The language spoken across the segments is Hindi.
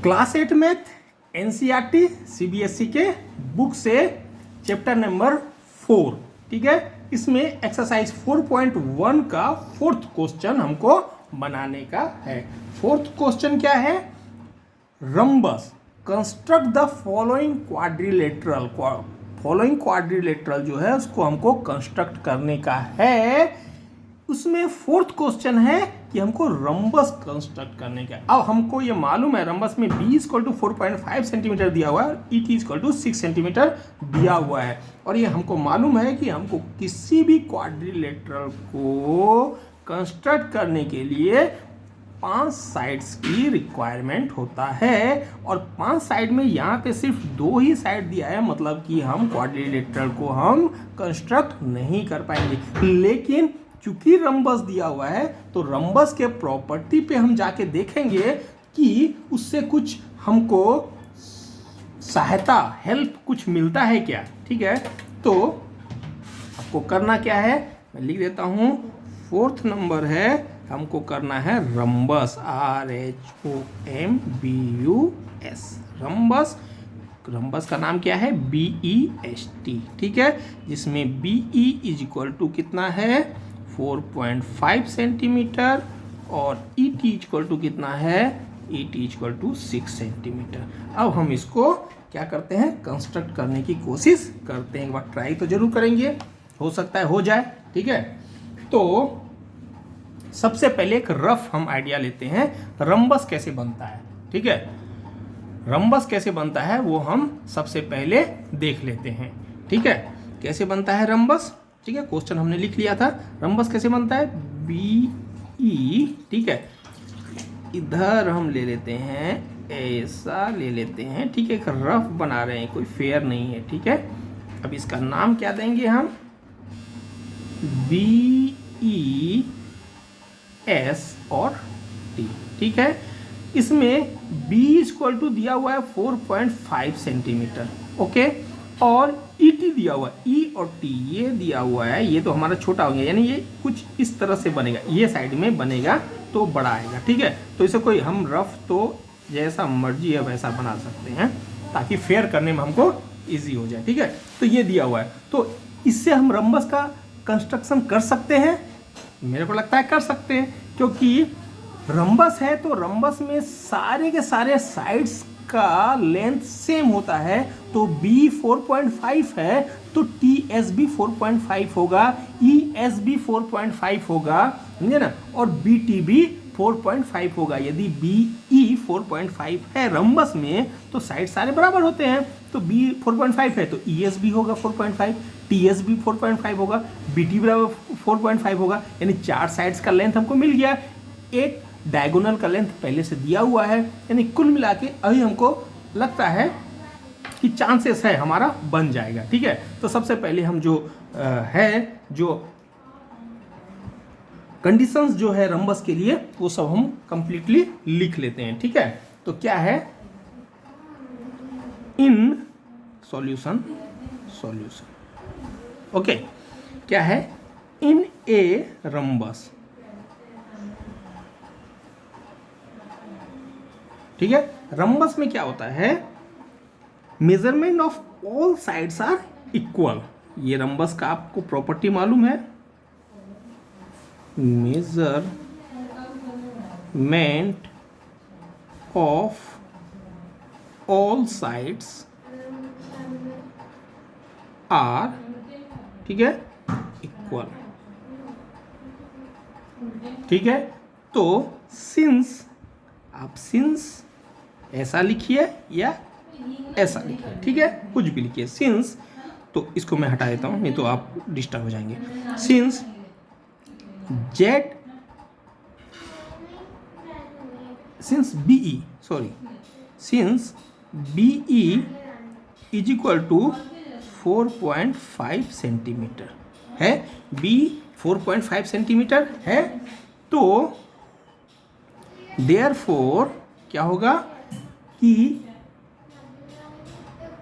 क्लास 8 मैथ एनसीईआरटी सीबीएसई के बुक से चैप्टर नंबर 4, ठीक है। इसमें एक्सरसाइज 4.1 का फोर्थ क्वेश्चन हमको बनाने का है। फोर्थ क्वेश्चन क्या है? Rhombus construct the following quadrilateral. Following quadrilateral जो है उसको हमको कंस्ट्रक्ट करने का है। उसमें फोर्थ क्वेश्चन है कि हमको रंबस कंस्ट्रक्ट करने का। अब हमको ये मालूम है रंबस में b = 4.5 सेंटीमीटर दिया हुआ है, et = 6 सेंटीमीटर दिया हुआ है। और ये हमको मालूम है कि हमको किसी भी क्वाड्रिलेटरल को कंस्ट्रक्ट करने के लिए 5 साइड्स की रिक्वायरमेंट होता है। और 5 साइड में यहाँ पे सिर्फ 2 ही साइड दिया है, मतलब कि हम क्वाड्रिलेटरल को हम कंस्ट्रक्ट नहीं कर पाएंगे। लेकिन चूंकि रंबस दिया हुआ है तो रंबस के प्रॉपर्टी पे हम जाके देखेंगे कि उससे कुछ हमको सहायता, हेल्प कुछ मिलता है क्या, ठीक है। तो आपको करना क्या है, मैं लिख देता हूँ। फोर्थ नंबर है, हमको करना है रंबस, RHOMBUS। रंबस, रंबस का नाम क्या है? BEST, ठीक है। जिसमें BE = कितना है? 4.5 सेंटीमीटर और ET = कितना है? ET = 6 centimetre. अब हम इसको क्या करते हैं? कंस्ट्रक्ट करने की कोशिश करते हैं। एक बार ट्राई तो जरूर करेंगे, हो सकता है हो जाए, ठीक है। तो सबसे पहले एक रफ हम आइडिया लेते हैं रंबस कैसे बनता है, ठीक है। रंबस कैसे बनता है वो हम सबसे पहले देख लेते हैं, ठीक है। कैसे बनता है रंबस, ठीक है। क्वेश्चन हमने लिख लिया था। रंबस कैसे बनता है? BE, ठीक है। इधर हम ले लेते हैं, ऐसा ले लेते हैं, ठीक है। एक रफ बना रहे हैं, कोई फेयर नहीं है, ठीक है। अब इसका नाम क्या देंगे हम? BES और T, ठीक है। इसमें B = दिया हुआ है 4.5 सेंटीमीटर, ओके। और ET दिया हुआ है, E और T ये दिया हुआ है। ये तो हमारा छोटा हो गया, यानी ये कुछ इस तरह से बनेगा, ये साइड में बनेगा तो बड़ा आएगा, ठीक है। तो इसे कोई हम रफ तो जैसा मर्जी है वैसा बना सकते हैं ताकि फेयर करने में हमको इजी हो जाए, ठीक है। तो ये दिया हुआ है, तो इससे हम रंबस का कंस्ट्रक्शन कर सकते हैं। मेरे को लगता है कर सकते हैं, क्योंकि रंबस है तो रंबस में सारे के सारे साइड्स का लेंथ सेम होता है। तो B 4.5 है तो TS भी 4.5 होगा, ES भी 4.5 होगा, समझे ना। और BT भी 4.5 होगा। यदि BE 4.5 है रंबस में तो साइड सारे बराबर होते हैं। तो B 4.5 है तो ES भी होगा 4.5, TS भी 4.5 होगा, BT बराबर 4.5 होगा। यानी 4 साइड्स का लेंथ हमको मिल गया। एक डायगोनल का लेंथ पहले से दिया हुआ है, यानी कुल मिला के अभी हमको लगता है कि चांसेस है हमारा बन जाएगा, ठीक है। तो सबसे पहले हम जो जो कंडीशंस जो है रंबस के लिए वो सब हम कंप्लीटली लिख लेते हैं, ठीक है। तो क्या है? In solution, okay. क्या है? इन ए रंबस, ठीक है। रंबस में क्या होता है? Measurement of all sides are equal. ये रंबस का आपको प्रॉपर्टी मालूम है, measurement of all sides are, ठीक है, इक्वल, ठीक है। तो सिंस, आप सिंस ऐसा लिखिए या ऐसा लिखिए, ठीक है, कुछ भी लिखिए। सिंस, तो इसको मैं हटा देता हूं नहीं तो आप डिस्टर्ब हो जाएंगे। सिंस BE = 4.5 सेंटीमीटर है। B 4.5 सेंटीमीटर है, तो देयरफॉर क्या होगा कि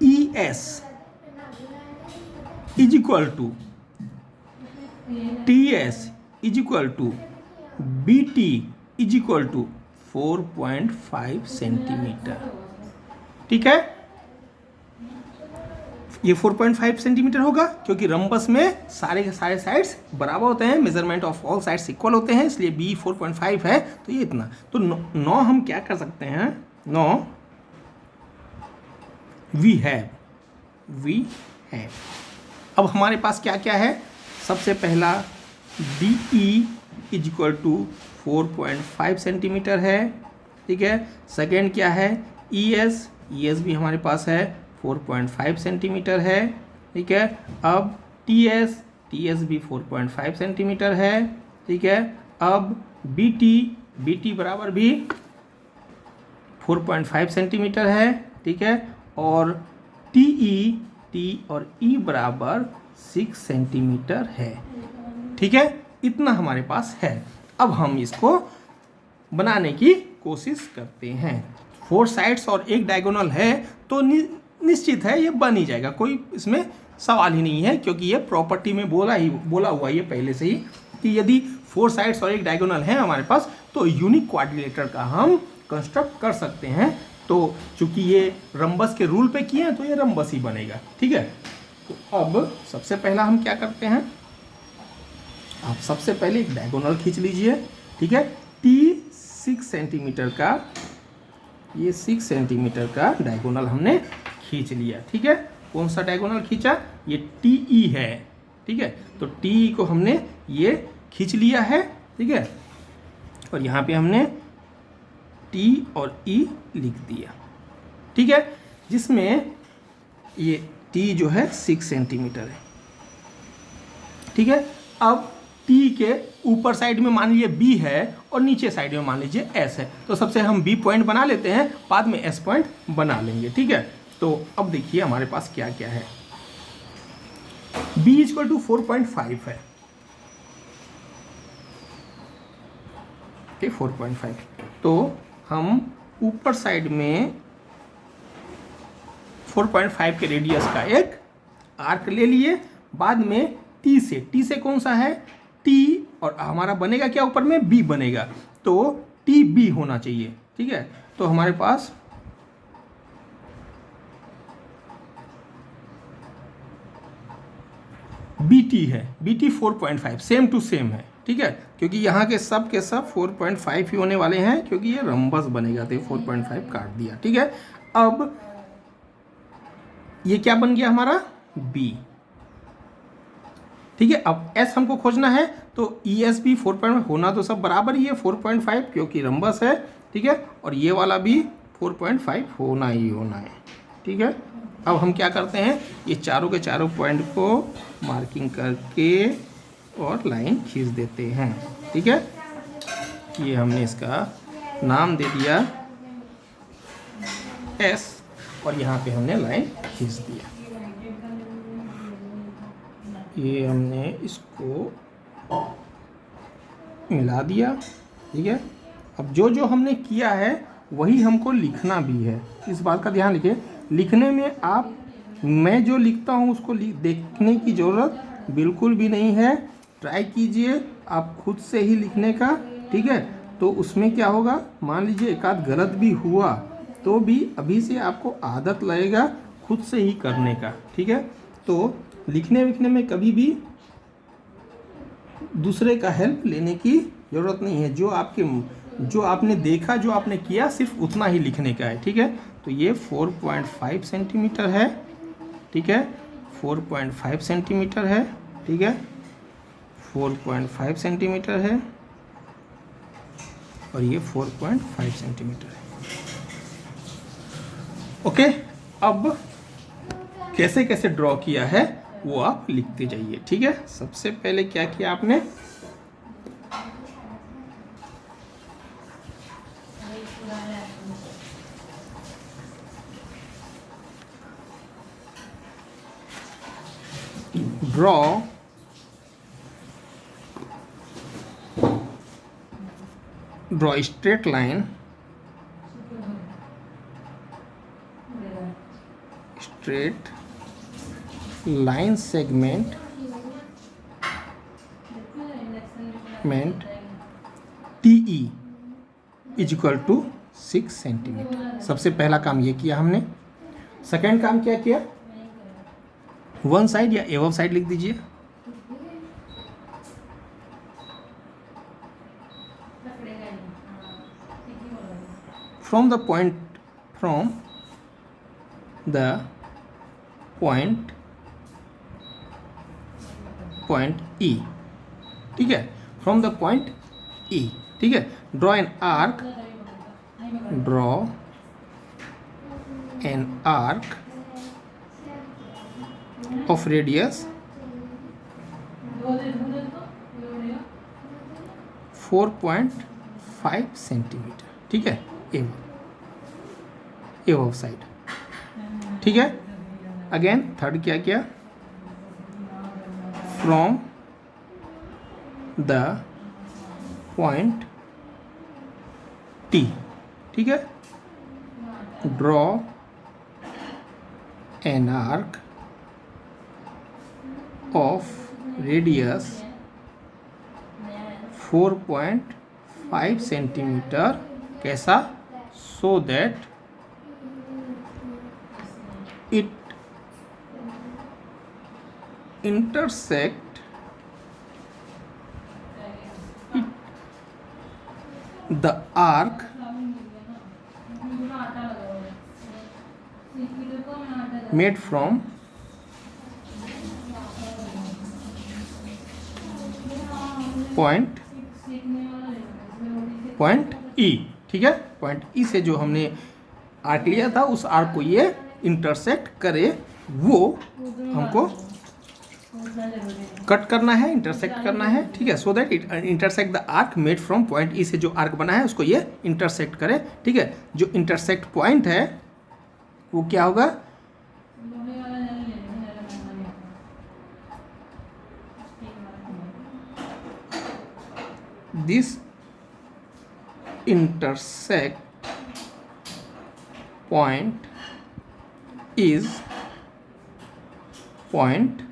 ES = TS = BT = 4.5 सेंटीमीटर। ठीक है, ये 4.5 सेंटीमीटर होगा क्योंकि रम्बस में सारे के सारे साइड्स बराबर होते हैं, measurement of all sides equal होते हैं, इसलिए बी 4.5 है, तो ये इतना। तो 9 हम क्या कर सकते हैं, 9 वी हैव। अब हमारे पास क्या क्या है, सबसे पहला D E is equal to 4.5 centimetre है। ठीक है, सेकेंड क्या है, ई एस भी हमारे पास है 4.5 सेंटीमीटर है। ठीक है, अब टी एस भी 4.5 सेंटीमीटर है। ठीक है, अब बी टी बराबर भी 4.5 सेंटीमीटर है। ठीक है, और टी और ई बराबर 6 सेंटीमीटर है। ठीक है, इतना हमारे पास है। अब हम इसको बनाने की कोशिश करते हैं। 4 साइड्स और एक डायगोनल है तो निश्चित है ये बन ही जाएगा, कोई इसमें सवाल ही नहीं है, क्योंकि ये प्रॉपर्टी में बोला हुआ ये पहले से ही कि यदि 4 साइड्स और एक डायगोनल है हमारे पास तो यूनिक क्वाड्रिलेटरल का हम कंस्ट्रक्ट कर सकते हैं। तो चूंकि ये रम्बस के रूल पे किए हैं तो ये रम्बस ही बनेगा। ठीक है, तो अब सबसे पहला हम क्या करते हैं, आप सबसे पहले एक डायगोनल खींच लीजिए। ठीक है, टी 6 सेंटीमीटर का, ये 6 सेंटीमीटर का डायगोनल हमने खींच लिया। ठीक है, कौन सा डायगोनल खींचा, ये टी ई है। ठीक है, तो टी ई को हमने ये खींच लिया है। ठीक है, और यहाँ पे हमने टी और ई लिख दिया। ठीक है, जिसमें ये टी जो है 6 सेंटीमीटर है। ठीक है, अब टी के ऊपर साइड में मान लीजिए बी है और नीचे साइड में मान लीजिए एस है, तो सबसे हम बी पॉइंट बना लेते हैं, बाद में एस पॉइंट बना लेंगे। ठीक है, तो अब देखिए हमारे पास क्या क्या है, बी इक्वल टू 4.5 है। 4.5, तो हम ऊपर साइड में 4.5 के रेडियस का एक आर्क ले लिए, बाद में टी से कौन सा है, टी, और हमारा बनेगा क्या ऊपर में, बी बनेगा, तो टी बी होना चाहिए। ठीक है, तो हमारे पास बी टी है, B T 4.5 same to same है। ठीक है, क्योंकि यहाँ के सब 4.5 ही होने वाले हैं, क्योंकि ये रम्बस बनेगा, तो 4.5 काट दिया। ठीक है, अब ये क्या बन गया हमारा, बी। ठीक है, अब एस हमको खोजना है, तो ई एस भी 4.5 होना तो सब बराबर ही है 4.5, क्योंकि रम्बस है। ठीक है, और ये वाला भी 4.5 होना ही होना है। ठीक है, अब हम क्या करते हैं, ये चारों के चारों पॉइंट को मार्किंग करके और लाइन खींच देते हैं। ठीक है, ये हमने इसका नाम दे दिया एस, और यहाँ पे हमने लाइन खींच दिया। ये हमने इसको मिला दिया। ठीक है, अब जो जो हमने किया है वही हमको लिखना भी है, इस बात का ध्यान रखिए। लिखने में आप, मैं जो लिखता हूँ उसको देखने की ज़रूरत बिल्कुल भी नहीं है, ट्राई कीजिए आप खुद से ही लिखने का। ठीक है, तो उसमें क्या होगा, मान लीजिए एक आध गलत भी हुआ तो भी अभी से आपको आदत लगेगा खुद से ही करने का। ठीक है, तो लिखने विखने में कभी भी दूसरे का हेल्प लेने की ज़रूरत नहीं है, जो आपने देखा, जो आपने किया, सिर्फ उतना ही लिखने का है। ठीक है, तो ये 4.5 सेंटीमीटर है। ठीक है, 4.5 सेंटीमीटर है। ठीक है, 4.5 सेंटीमीटर है, और ये 4.5 सेंटीमीटर है। ओके, अब कैसे कैसे ड्रॉ किया है वो आप लिखते जाइए। ठीक है, सबसे पहले क्या किया आपने, draw a straight line segment TE is equal to 6 centimetre. सबसे पहला काम ये किया हमने। सेकेंड काम क्या किया, वन साइड या एबव साइड लिख दीजिए। फ्रॉम द पॉइंट ई, ठीक है, फ्रॉम द पॉइंट ई, ठीक है। Draw an arc of radius 4.5 centimetre, ठीक है, एबव साइड, ठीक है। अगेन थर्ड क्या किया, फ्रॉम द पॉइंट टी, ठीक है, draw an arc of radius 4.5 centimetre, कैसा, so that it intersect the arc made from point E, ठीक है। पॉइंट ई से जो हमने आर्क लिया था उस आर्क को ये इंटरसेक्ट करे, वो हमको कट करना है, इंटरसेक्ट करना है, ठीक है। सो that it intersect the arc made from point ई से जो आर्क बना है उसको ये इंटरसेक्ट करे, ठीक है। जो इंटरसेक्ट पॉइंट है वो क्या होगा, this intersect point is point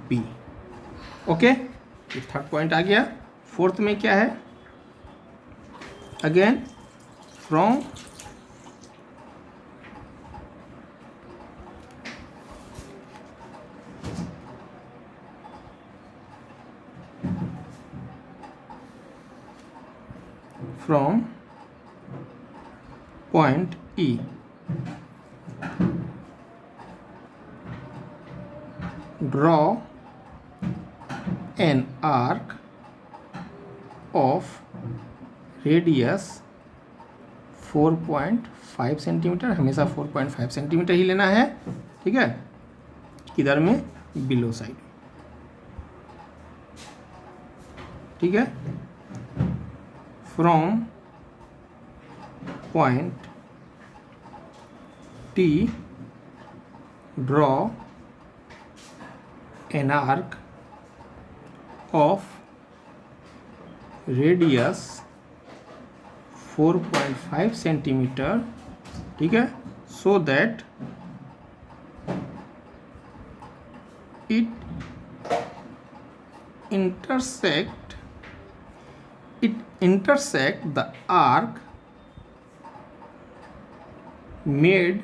B, okay. ये थर्ड पॉइंट आ गया। फोर्थ में क्या है, again from point E, draw an arc of radius 4.5 centimetre, हमेशा 4.5 सेंटीमीटर ही लेना है, ठीक है। किधर में, बिलो साइड, ठीक है। From point T draw an arc of radius 4.5 centimetre, ठीक है, so that it intersect the arc made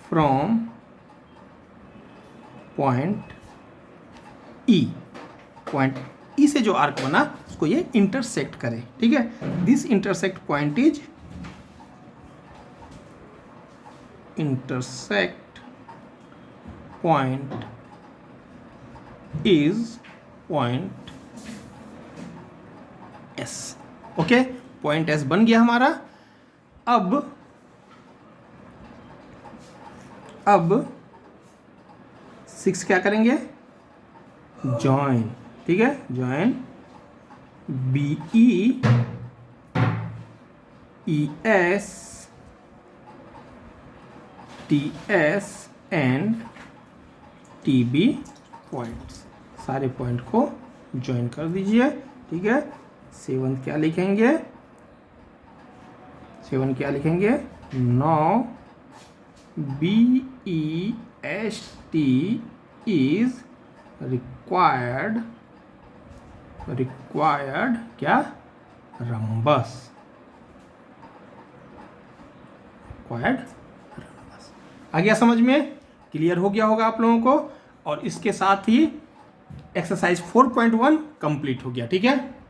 from point E, point ई से जो आर्क बना उसको ये इंटरसेक्ट करे, ठीक है। This intersect point is point S, okay. Point S बन गया हमारा। अब 6 क्या करेंगे, जॉइन, ठीक है, join B E S T S and T B points, सारे पॉइंट को ज्वाइन कर दीजिए, ठीक है। 7 क्या लिखेंगे, 7 क्या लिखेंगे, now B E S T is required क्या, रंबस, स्क्वायर्ड रंबस। आ गया समझ में? क्लियर हो गया होगा आप लोगों को। और इसके साथ ही एक्सरसाइज 4.1 कंप्लीट हो गया। ठीक है।